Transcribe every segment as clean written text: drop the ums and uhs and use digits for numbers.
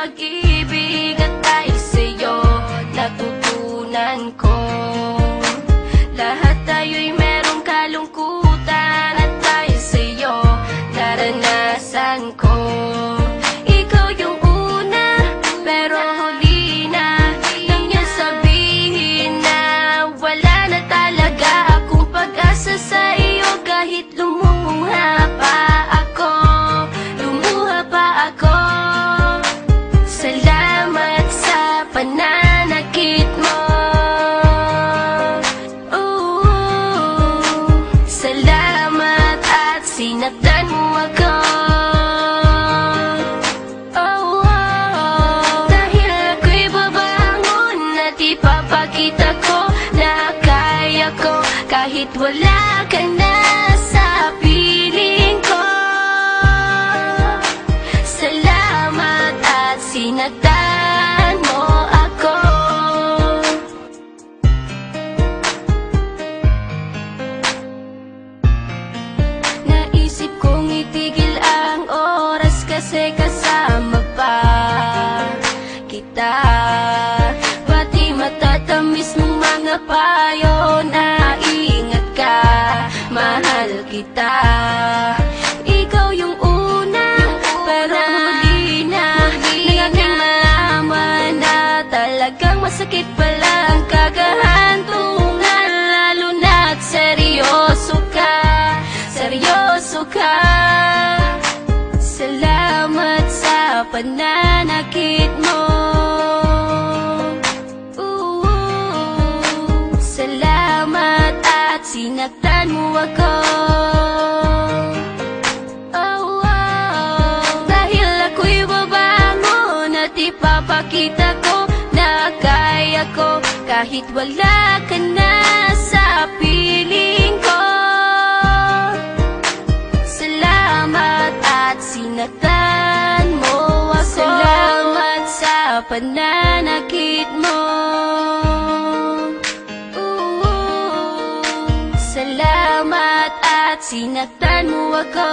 pag-ibig at ay sa'yo natutunan ko. Lahat tayo'y merong kalungkutan at ay sa'yo naranasan ko. Ikaw yung una, pero huli na nang iyong sabihin na wala na talaga akong pag-asa sa iyo. Kahit lumuha pa ako, salamat sa pananakit mo. Salamat at sinaktan mo ako. Dahil ako'y babangon at ipapakita ko na kaya ko kahit wala ka na sa piling ko. Salamat at sinaktan mo ako. Naisip kong itigil ang oras kasi kasama pa kita. Pati matatamis mong mga payo na ingat ka, mahal kita. Ikaw yung una, pero huli na nang aking malaman na talagang masakit pala ang kagahantungan. Lalo na't seryoso ka, seryoso ka. Salamat sa pananakit mo. Salamat at sinaktan mo ako. Dahil ako'y babangon at ipapakita ko na kaya ko kahit wala ka na sa piling ko. Salamat at sinaktan mo ako. Salamat sa pananakit mo. Salamat at sinaktan mo ako.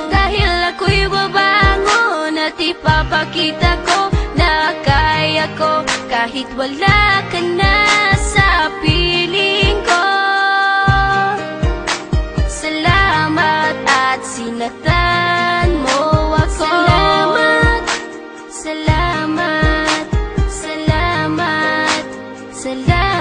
Dahil ako'y babangon at ipapakita ko na kaya ko kahit wala ka na sa piling ko. Salamat at sinaktan mo ako. Salamat, salamat, salamat, salamat.